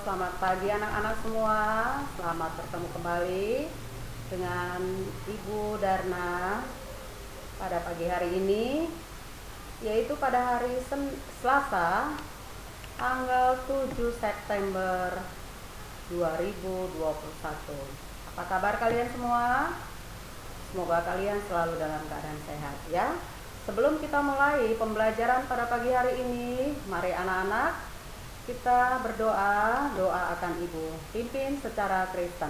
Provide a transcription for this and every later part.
selamat pagi anak-anak semua. Selamat bertemu kembali dengan Ibu Darna pada pagi hari ini, yaitu pada hari Selasa, tanggal 7 September 2021. Apa kabar kalian semua? Semoga kalian selalu dalam keadaan sehat ya. Sebelum kita mulai pembelajaran pada pagi hari ini, mari anak-anak kita berdoa. Doa akan Ibu pimpin secara Kristen.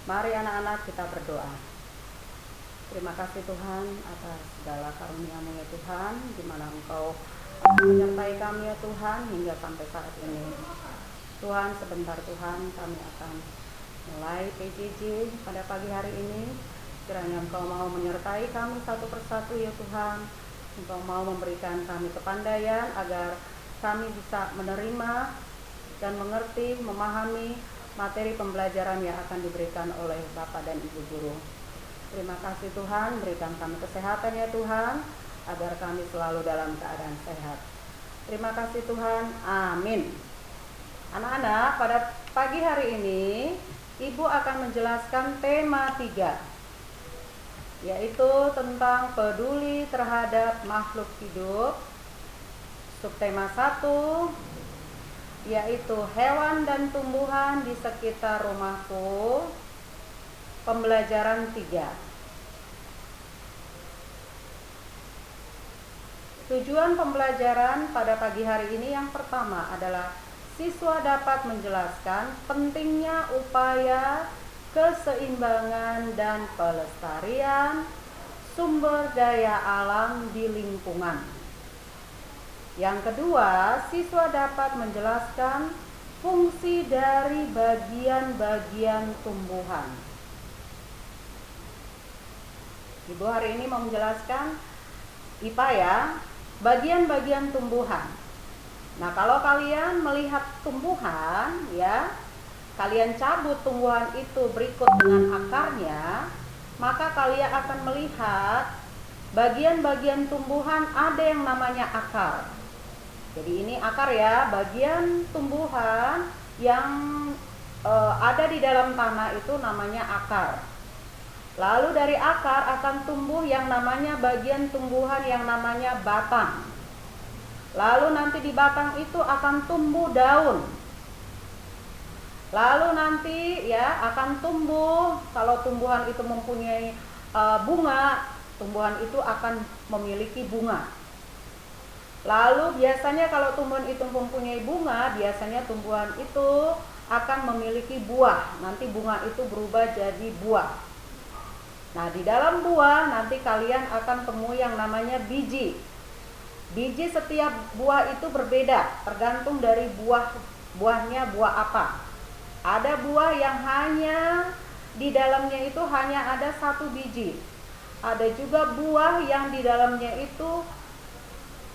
Mari anak-anak kita berdoa. Terima kasih Tuhan atas segala karunia-Mu ya Tuhan, di mana Engkau menyertai kami ya Tuhan hingga sampai saat ini. Tuhan, sebentar Tuhan kami akan mulai PJJ pada pagi hari ini. Kiranya Engkau mau menyertai kami satu persatu ya Tuhan. Engkau mau memberikan kami kepandaian agar kami bisa menerima dan mengerti, memahami materi pembelajaran yang akan diberikan oleh Bapak dan Ibu Guru. Terima kasih Tuhan, berikan kami kesehatan ya Tuhan, agar kami selalu dalam keadaan sehat. Terima kasih Tuhan, amin. Anak-anak, pada pagi hari ini, Ibu akan menjelaskan tema 3, yaitu tentang peduli terhadap makhluk hidup. Subtema 1 yaitu hewan dan tumbuhan di sekitar rumahku. Pembelajaran 3. Tujuan pembelajaran pada pagi hari ini yang pertama adalah siswa dapat menjelaskan pentingnya upaya keseimbangan dan pelestarian sumber daya alam di lingkungan. Yang kedua, siswa dapat menjelaskan fungsi dari bagian-bagian tumbuhan. Ibu hari ini mau menjelaskan IPA ya, bagian-bagian tumbuhan. Nah, kalau kalian melihat tumbuhan ya, kalian cabut tumbuhan itu berikut dengan akarnya, maka kalian akan melihat bagian-bagian tumbuhan ada yang namanya akar. Jadi ini akar ya, bagian tumbuhan yang ada di dalam tanah itu namanya akar. Lalu dari akar akan tumbuh yang namanya bagian tumbuhan yang namanya batang. Lalu nanti di batang itu akan tumbuh daun. Lalu nanti ya akan tumbuh, kalau tumbuhan itu mempunyai bunga, tumbuhan itu akan memiliki bunga. Lalu biasanya kalau tumbuhan itu mempunyai bunga, biasanya tumbuhan itu akan memiliki buah. Nanti bunga itu berubah jadi buah. Nah, di dalam buah nanti kalian akan temui yang namanya biji. Biji setiap buah itu berbeda, tergantung dari buahnya buah apa. Ada buah yang hanya di dalamnya itu hanya ada 1 biji. Ada juga buah yang di dalamnya itu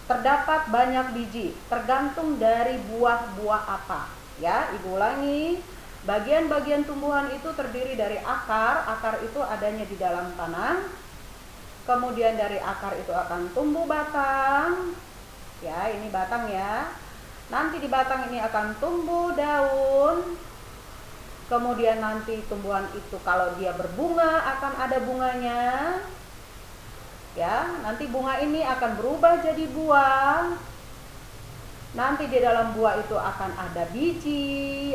terdapat banyak biji, tergantung dari buah-buah apa. Ya, Ibu ulangi. Bagian-bagian tumbuhan itu terdiri dari akar. Akar itu adanya di dalam tanah. Kemudian dari akar itu akan tumbuh batang. Ya, ini batang ya. Nanti di batang ini akan tumbuh daun. Kemudian nanti tumbuhan itu kalau dia berbunga akan ada bunganya. Ya, nanti bunga ini akan berubah jadi buah. Nanti di dalam buah itu akan ada biji,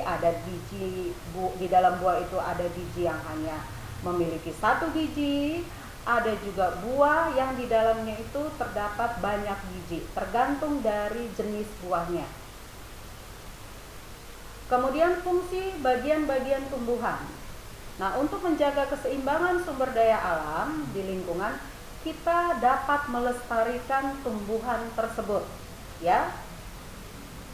di dalam buah itu ada biji yang hanya memiliki 1 biji, ada juga buah yang di dalamnya itu terdapat banyak biji, tergantung dari jenis buahnya. Kemudian fungsi bagian-bagian tumbuhan. Nah, untuk menjaga keseimbangan sumber daya alam di lingkungan, kita dapat melestarikan tumbuhan tersebut ya.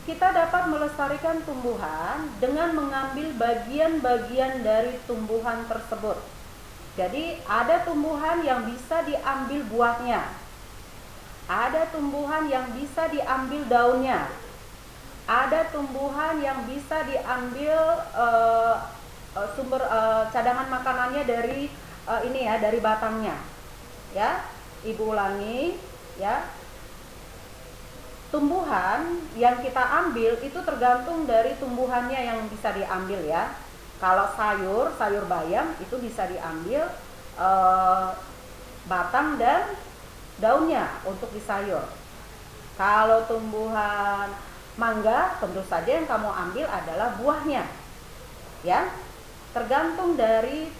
Kita dapat melestarikan tumbuhan dengan mengambil bagian-bagian dari tumbuhan tersebut. Jadi ada tumbuhan yang bisa diambil buahnya, ada tumbuhan yang bisa diambil daunnya, ada tumbuhan yang bisa diambil sumber cadangan makanannya dari ini ya, dari batangnya. Ya, Ibu ulangi ya. tumbuhan yang kita ambil itu tergantung dari tumbuhannya yang bisa diambil ya. Kalau sayur bayam itu bisa diambil batang dan daunnya untuk disayur. Kalau tumbuhan mangga, tentu saja yang kamu ambil adalah buahnya. Ya. Tergantung dari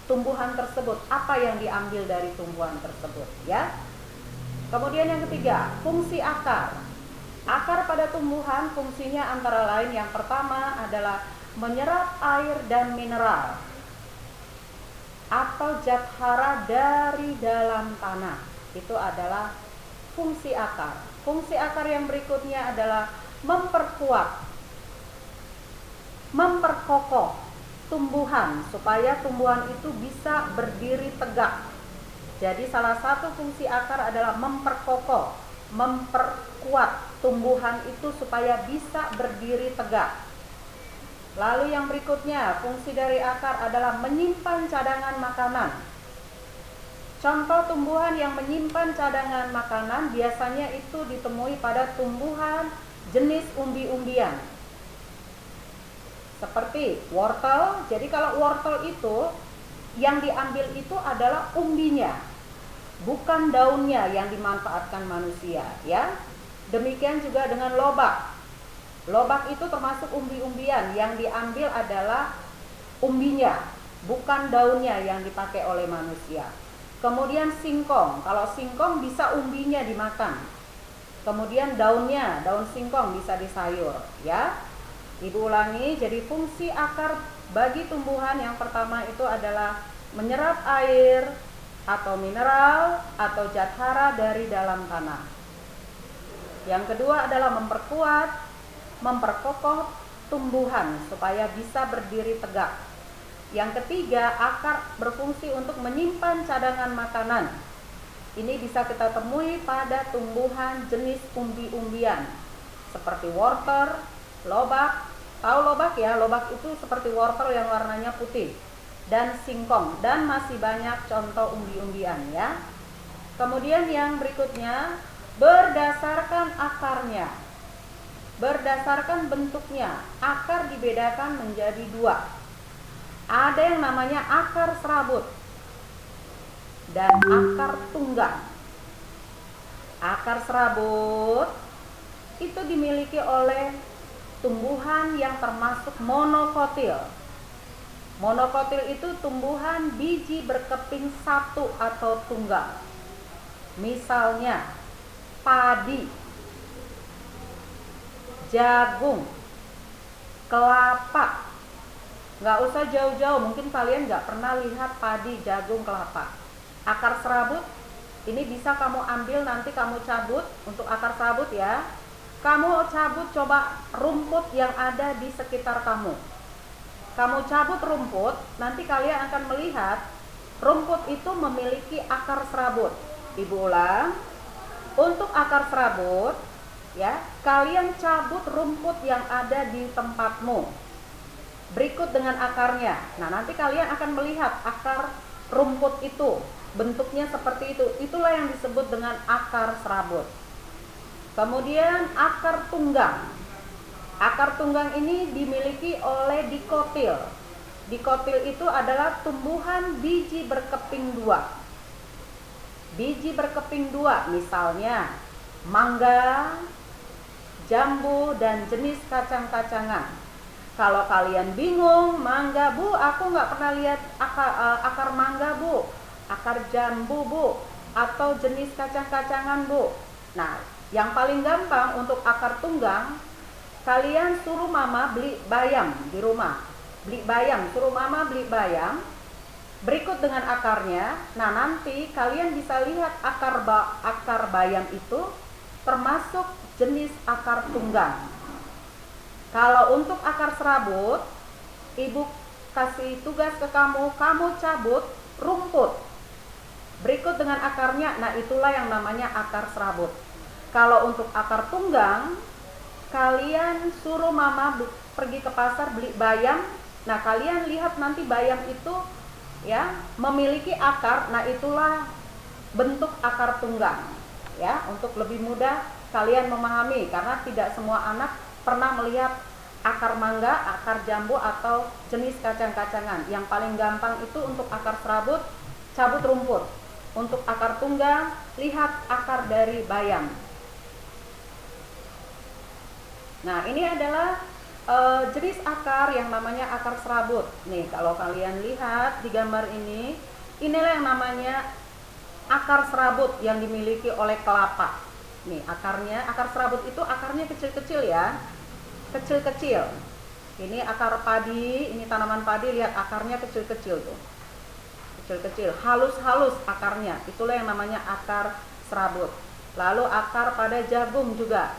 tumbuhan tersebut, apa yang diambil dari tumbuhan tersebut, ya. Kemudian yang ketiga, fungsi akar. Akar pada tumbuhan fungsinya antara lain yang pertama adalah menyerap air dan mineral atau zat hara dari dalam tanah. Itu adalah fungsi akar. Fungsi akar yang berikutnya adalah memperkuat, memperkokoh tumbuhan supaya tumbuhan itu bisa berdiri tegak. Jadi salah satu fungsi akar adalah memperkokoh, memperkuat tumbuhan itu supaya bisa berdiri tegak. Lalu yang berikutnya, fungsi dari akar adalah menyimpan cadangan makanan. Contoh tumbuhan yang menyimpan cadangan makanan biasanya itu ditemui pada tumbuhan jenis umbi-umbian. Seperti wortel. Jadi kalau wortel itu yang diambil itu adalah umbinya, bukan daunnya yang dimanfaatkan manusia, ya. Demikian juga dengan lobak. Lobak itu termasuk umbi-umbian, yang diambil adalah umbinya, bukan daunnya yang dipakai oleh manusia. Kemudian singkong. Kalau singkong bisa umbinya dimakan. Kemudian daunnya, daun singkong bisa disayur, ya. Ibu ulangi, jadi fungsi akar bagi tumbuhan yang pertama itu adalah menyerap air atau mineral atau zat hara dari dalam tanah. Yang kedua adalah memperkuat, memperkokoh tumbuhan supaya bisa berdiri tegak. Yang ketiga, akar berfungsi untuk menyimpan cadangan makanan. Ini bisa kita temui pada tumbuhan jenis umbi-umbian seperti wortel, lobak. Tahu lobak ya? Lobak itu seperti wortel yang warnanya putih, dan singkong, dan masih banyak contoh umbi-umbian, ya. Kemudian yang berikutnya, berdasarkan akarnya, berdasarkan bentuknya, akar dibedakan menjadi dua. Ada yang namanya akar serabut dan akar tunggang. Akar serabut itu dimiliki oleh tumbuhan yang termasuk monokotil. Monokotil itu tumbuhan biji berkeping satu atau tunggal. Misalnya padi, jagung, kelapa. Nggak usah jauh-jauh, mungkin kalian nggak pernah lihat padi, jagung, kelapa. Akar serabut ini bisa kamu ambil, nanti kamu cabut. Untuk akar serabut ya, kamu cabut coba rumput yang ada di sekitar kamu. Kamu cabut rumput, nanti kalian akan melihat rumput itu memiliki akar serabut. Ibu ulang, untuk akar serabut ya, kalian cabut rumput yang ada di tempatmu berikut dengan akarnya. Nah, nanti kalian akan melihat akar rumput itu bentuknya seperti itu. Itulah yang disebut dengan akar serabut. Kemudian akar tunggang. Akar tunggang ini dimiliki oleh dikotil. Dikotil itu adalah tumbuhan biji berkeping dua. Biji berkeping dua, misalnya mangga, jambu, dan jenis kacang-kacangan. Kalau kalian bingung, mangga bu, aku nggak pernah lihat akar mangga bu, akar jambu bu, atau jenis kacang-kacangan bu. Nah, yang paling gampang untuk akar tunggang, kalian suruh mama beli bayam di rumah. Beli bayam, suruh mama beli bayam berikut dengan akarnya. Nah, nanti kalian bisa lihat akar bayam itu termasuk jenis akar tunggang. Kalau untuk akar serabut, ibu kasih tugas ke kamu, kamu cabut rumput berikut dengan akarnya. Nah, itulah yang namanya akar serabut. Kalau untuk akar tunggang, kalian suruh mama pergi ke pasar beli bayam. Nah, kalian lihat nanti bayam itu ya memiliki akar. Nah, itulah bentuk akar tunggang. Ya, untuk lebih mudah kalian memahami, karena tidak semua anak pernah melihat akar mangga, akar jambu, atau jenis kacang-kacangan. Yang paling gampang itu untuk akar serabut, cabut rumput. Untuk akar tunggang, lihat akar dari bayam. Nah, ini adalah jenis akar yang namanya akar serabut. Nih, kalau kalian lihat di gambar ini, inilah yang namanya akar serabut yang dimiliki oleh kelapa. Nih, akarnya, akar serabut itu akarnya kecil-kecil ya. Kecil-kecil. Ini akar padi, ini tanaman padi, lihat akarnya kecil-kecil tuh. Kecil-kecil, halus-halus akarnya. Itulah yang namanya akar serabut. Lalu akar pada jagung juga.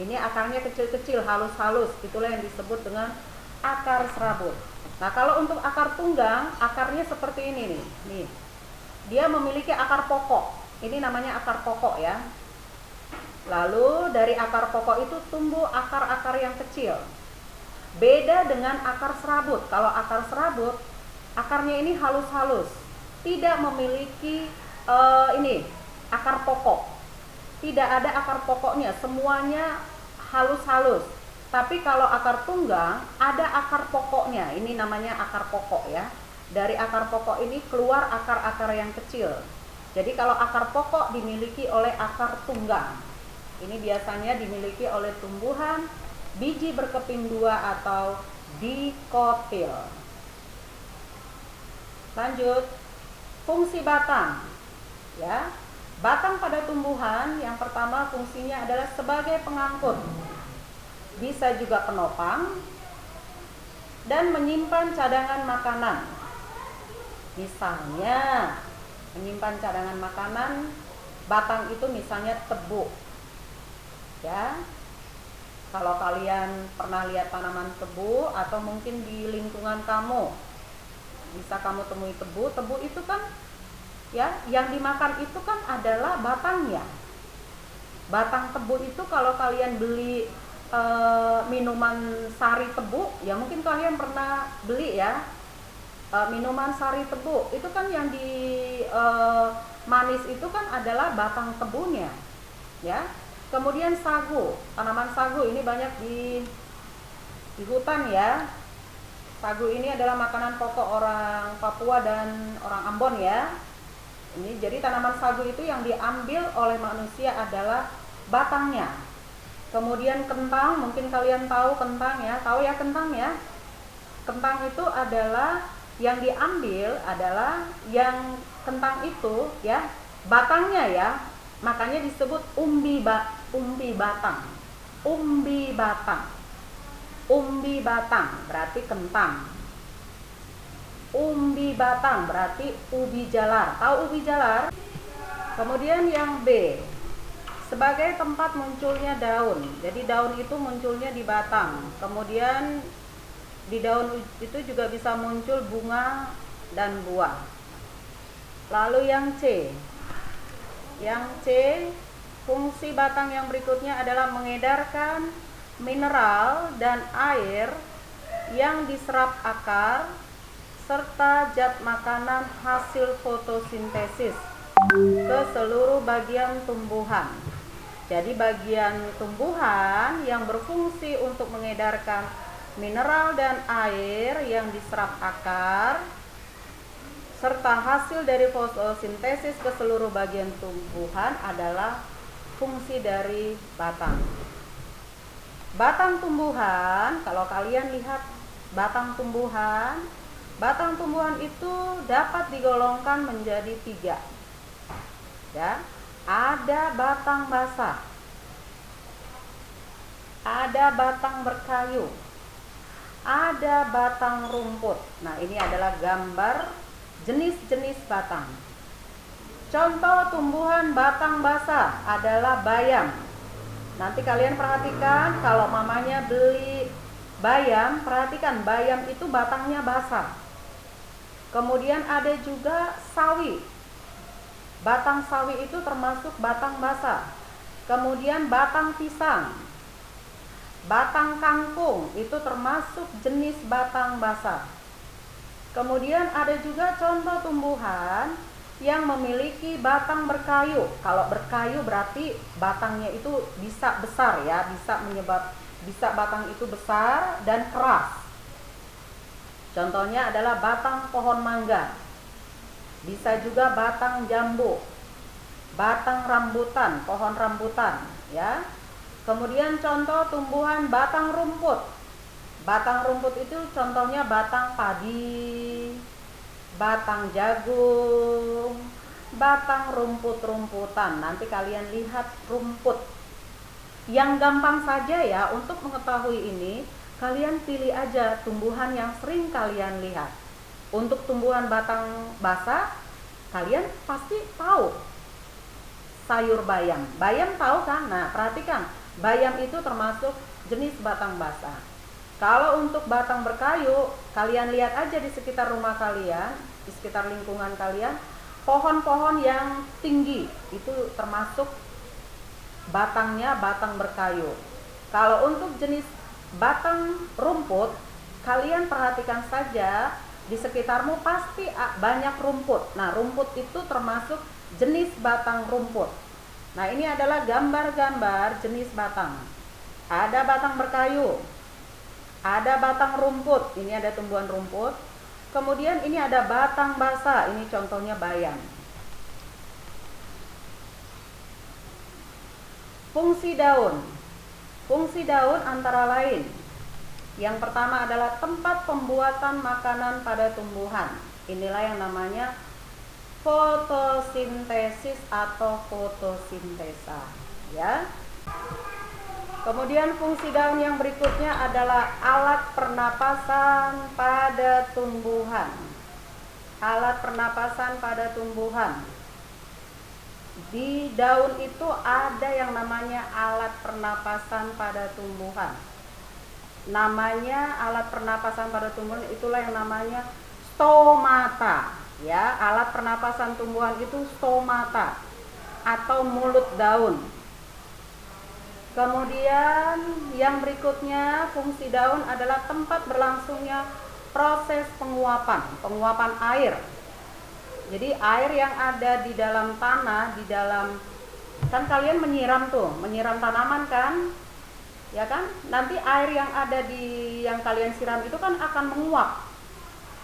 Ini akarnya kecil-kecil, halus-halus. Itulah yang disebut dengan akar serabut. Nah, kalau untuk akar tunggang, akarnya seperti ini nih. Nih. Dia memiliki akar pokok. Ini namanya akar pokok ya. Lalu dari akar pokok itu tumbuh akar-akar yang kecil. Beda dengan akar serabut. Kalau akar serabut, akarnya ini halus-halus. Tidak memiliki ini akar pokok. Tidak ada akar pokoknya, semuanya halus-halus. Tapi kalau akar tunggang ada akar pokoknya. Ini namanya akar pokok ya. Dari akar pokok ini keluar akar-akar yang kecil. Jadi kalau akar pokok dimiliki oleh akar tunggang. Ini biasanya dimiliki oleh tumbuhan biji berkeping dua atau dikotil. Lanjut, fungsi batang ya. Batang pada tumbuhan yang pertama fungsinya adalah sebagai pengangkut, bisa juga penopang, dan menyimpan cadangan makanan. Misalnya menyimpan cadangan makanan, batang itu misalnya tebu ya. Kalau kalian pernah lihat tanaman tebu atau mungkin di lingkungan kamu bisa kamu temui tebu. Tebu itu kan ya, yang dimakan itu kan adalah batangnya. Batang tebu itu kalau kalian beli minuman sari tebu, ya mungkin kalian pernah beli ya, minuman sari tebu itu kan yang di manis itu kan adalah batang tebunya ya. Kemudian sagu, tanaman sagu ini banyak di hutan ya. Sagu ini adalah makanan pokok orang Papua dan orang Ambon ya. Ini jadi tanaman sagu itu yang diambil oleh manusia adalah batangnya. Kemudian kentang, mungkin kalian tahu kentang ya, tahu ya kentang ya. Kentang itu adalah yang diambil adalah yang kentang itu ya, batangnya ya. Makanya disebut umbi batang. Umbi batang. Umbi batang berarti kentang. Umbi batang berarti ubi jalar. Tahu ubi jalar? Kemudian yang B, sebagai tempat munculnya daun. Jadi daun itu munculnya di batang. Kemudian di daun itu juga bisa muncul bunga dan buah. Lalu yang C. Yang C, fungsi batang yang berikutnya adalah mengedarkan mineral dan air yang diserap akar serta zat makanan hasil fotosintesis ke seluruh bagian tumbuhan. Jadi bagian tumbuhan yang berfungsi untuk mengedarkan mineral dan air yang diserap akar serta hasil dari fotosintesis ke seluruh bagian tumbuhan adalah fungsi dari batang. Batang tumbuhan, kalau kalian lihat batang tumbuhan itu dapat digolongkan menjadi 3 ya. Ada batang basah, ada batang berkayu, ada batang rumput. Nah, ini adalah gambar jenis-jenis batang. Contoh tumbuhan batang basah adalah bayam. Nanti kalian perhatikan kalau mamanya beli bayam, perhatikan bayam itu batangnya basah. Kemudian ada juga sawi. Batang sawi itu termasuk batang basah. Kemudian batang pisang, batang kangkung itu termasuk jenis batang basah. Kemudian ada juga contoh tumbuhan yang memiliki batang berkayu. Kalau berkayu berarti batangnya itu bisa besar ya, bisa batang itu besar dan keras. Contohnya adalah batang pohon mangga. Bisa juga batang jambu, batang rambutan, pohon rambutan ya. Kemudian contoh tumbuhan batang rumput. Batang rumput itu contohnya batang padi, batang jagung, batang rumput-rumputan. Nanti kalian lihat rumput. Yang gampang saja ya untuk mengetahui ini, kalian pilih aja tumbuhan yang sering kalian lihat. Untuk tumbuhan batang basah, kalian pasti tahu sayur bayam. Bayam tahu kan? Nah, perhatikan, bayam itu termasuk jenis batang basah. Kalau untuk batang berkayu, kalian lihat aja di sekitar rumah kalian, di sekitar lingkungan kalian, pohon-pohon yang tinggi itu termasuk batangnya batang berkayu. Kalau untuk jenis batang rumput, kalian perhatikan saja di sekitarmu pasti banyak rumput. Nah, rumput itu termasuk jenis batang rumput. Nah, ini adalah gambar-gambar jenis batang. Ada batang berkayu, ada batang rumput, ini ada tumbuhan rumput. Kemudian ini ada batang basah, ini contohnya bayam. Fungsi daun. Fungsi daun antara lain, yang pertama adalah tempat pembuatan makanan pada tumbuhan. Inilah yang namanya fotosintesis atau fotosintesa ya. Kemudian fungsi daun yang berikutnya adalah alat pernapasan pada tumbuhan. Alat pernapasan pada tumbuhan. Di daun itu ada yang namanya alat pernapasan pada tumbuhan. Namanya alat pernapasan pada tumbuhan itulah yang namanya stomata. Ya, alat pernapasan tumbuhan itu stomata atau mulut daun. Kemudian yang berikutnya, fungsi daun adalah tempat berlangsungnya proses penguapan air. Jadi air yang ada di dalam tanah, kan kalian menyiram tanaman kan? Ya kan? Nanti air yang ada yang kalian siram itu kan akan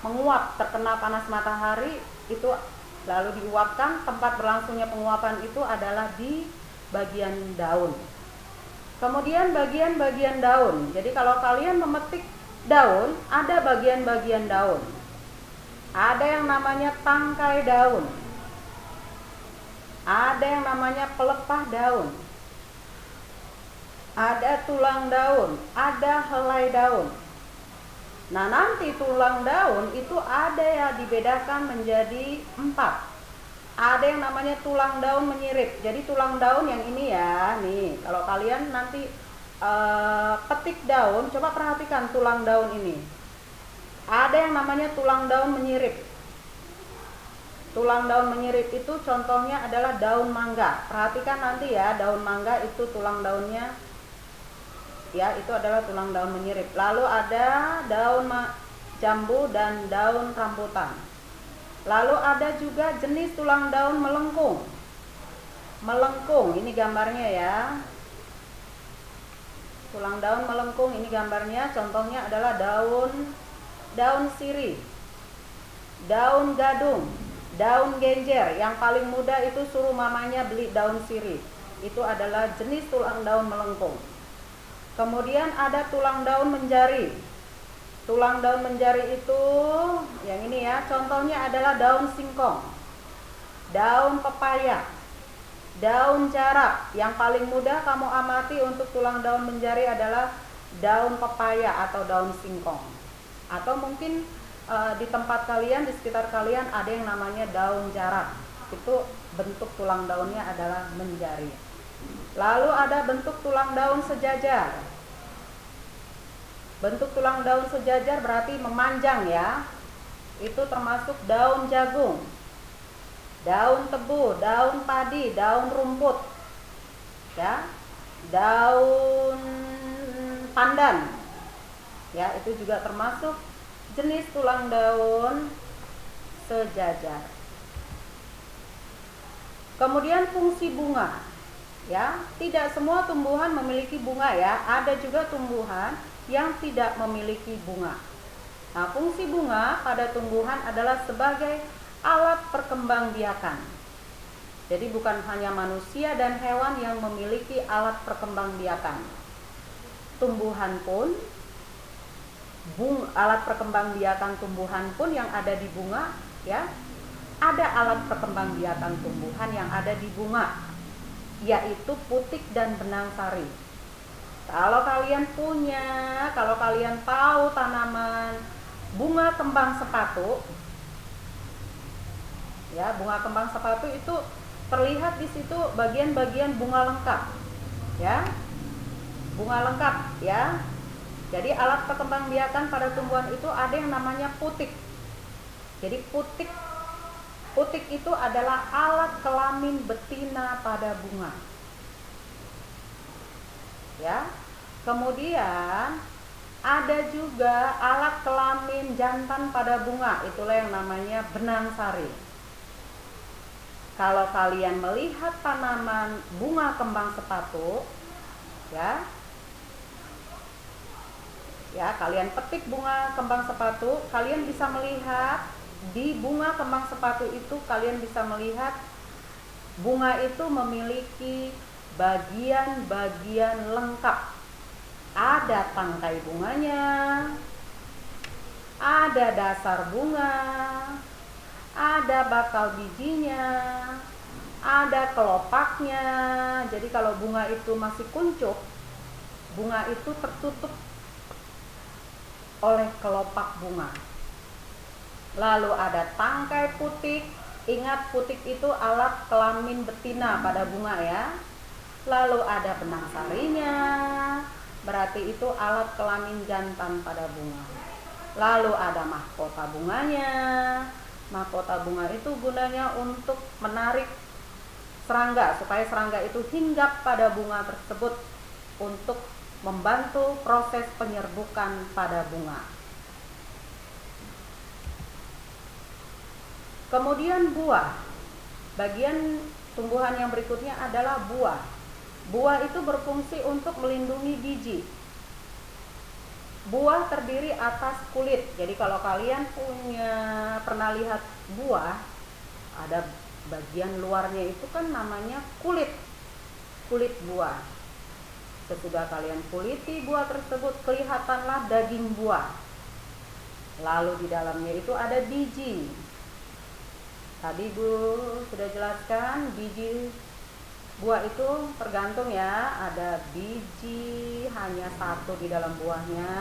menguap terkena panas matahari itu, lalu diuapkan. Tempat berlangsungnya penguapan itu adalah di bagian daun. Kemudian bagian-bagian daun. Jadi kalau kalian memetik daun, ada bagian-bagian daun. Ada yang namanya tangkai daun. Ada yang namanya pelepah daun. Ada tulang daun, ada helai daun. Nah, nanti tulang daun itu ada ya dibedakan menjadi 4. Ada yang namanya tulang daun menyirip. Jadi tulang daun yang ini ya, nih. Kalau kalian nanti petik daun, coba perhatikan tulang daun ini. Ada yang namanya tulang daun menyirip. Tulang daun menyirip itu contohnya adalah daun mangga. Perhatikan nanti ya, daun mangga itu tulang daunnya ya, itu adalah tulang daun menyirip. Lalu ada daun jambu dan daun rambutan. Lalu ada juga jenis tulang daun melengkung. Melengkung, ini gambarnya ya. Tulang daun melengkung, ini gambarnya. Contohnya adalah daun sirih, daun gadung, daun genjer. Yang paling mudah itu suruh mamanya beli daun sirih. Itu adalah jenis tulang daun melengkung. Kemudian ada tulang daun menjari. Tulang daun menjari itu yang ini ya, contohnya adalah daun singkong, daun pepaya, daun jarak. Yang paling mudah kamu amati untuk tulang daun menjari adalah daun pepaya atau daun singkong. Atau mungkin di tempat kalian, di sekitar kalian ada yang namanya daun jarak. Itu bentuk tulang daunnya adalah menjari. Lalu ada bentuk tulang daun sejajar. Bentuk tulang daun sejajar berarti memanjang ya. Itu termasuk daun jagung, daun tebu, daun padi, daun rumput ya, daun pandan ya, itu juga termasuk jenis tulang daun sejajar. Kemudian fungsi bunga. Ya, tidak semua tumbuhan memiliki bunga ya. Ada juga tumbuhan yang tidak memiliki bunga. Nah, fungsi bunga pada tumbuhan adalah sebagai alat perkembangbiakan. Jadi bukan hanya manusia dan hewan yang memiliki alat perkembangbiakan. Tumbuhan pun, alat perkembangbiakan tumbuhan pun yang ada di bunga, ya, ada alat perkembangbiakan tumbuhan yang ada di bunga, yaitu putik dan benang sari. Kalau kalian tahu tanaman bunga kembang sepatu, ya, bunga kembang sepatu itu terlihat di situ bagian-bagian bunga lengkap, ya, bunga lengkap, ya. Jadi alat perkembangbiakan pada tumbuhan itu ada yang namanya putik. Jadi putik itu adalah alat kelamin betina pada bunga, ya. Kemudian ada juga alat kelamin jantan pada bunga, itulah yang namanya benang sari. Kalau kalian melihat tanaman bunga kembang sepatu, ya, kalian petik bunga kembang sepatu, kalian bisa melihat di bunga kembang sepatu itu, kalian bisa melihat bunga itu memiliki bagian-bagian lengkap. Ada tangkai bunganya, ada dasar bunga, ada bakal bijinya, ada kelopaknya. Jadi kalau bunga itu masih kuncup, bunga itu tertutup oleh kelopak bunga. Lalu ada tangkai putik. Ingat, putik itu alat kelamin betina pada bunga, ya. Lalu ada benang sarinya, berarti itu alat kelamin jantan pada bunga. Lalu ada mahkota bunganya. Mahkota bunga itu gunanya untuk menarik serangga, supaya serangga itu hinggap pada bunga tersebut untuk membantu proses penyerbukan pada bunga. Kemudian buah. Bagian tumbuhan yang berikutnya adalah buah. Buah itu berfungsi untuk melindungi biji. Buah terdiri atas kulit. Jadi kalau kalian pernah lihat buah, ada bagian luarnya itu kan namanya kulit. Kulit buah. Sesudah kalian kuliti buah tersebut, kelihatanlah daging buah. Lalu di dalamnya itu ada biji. Tadi Bu sudah jelaskan, biji buah itu tergantung, ya. Ada biji hanya satu di dalam buahnya.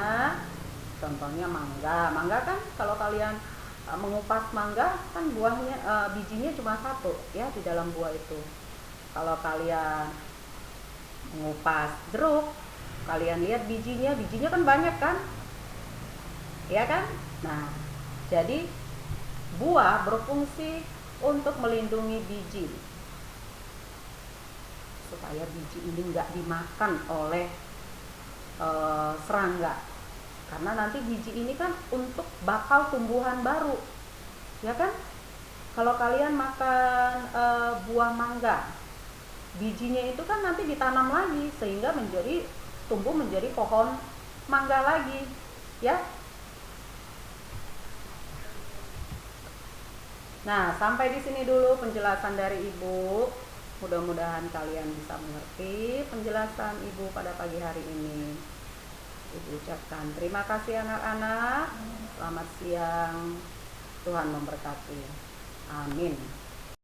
Contohnya mangga. Mangga kan kalau kalian mengupas mangga kan buahnya, bijinya cuma satu, ya, di dalam buah itu. Kalau kalian mengupas jeruk, kalian lihat bijinya kan banyak kan, ya kan. Nah, jadi buah berfungsi untuk melindungi biji, supaya biji ini nggak dimakan oleh serangga. Karena nanti biji ini kan untuk bakal tumbuhan baru, ya kan. Kalau kalian makan buah mangga, bijinya itu kan nanti ditanam lagi sehingga tumbuh menjadi pohon mangga lagi, ya. Nah, sampai di sini dulu penjelasan dari Ibu. Mudah-mudahan kalian bisa mengerti penjelasan Ibu pada pagi hari ini. Ibu ucapkan terima kasih anak-anak. Selamat siang. Tuhan memberkati. Amin.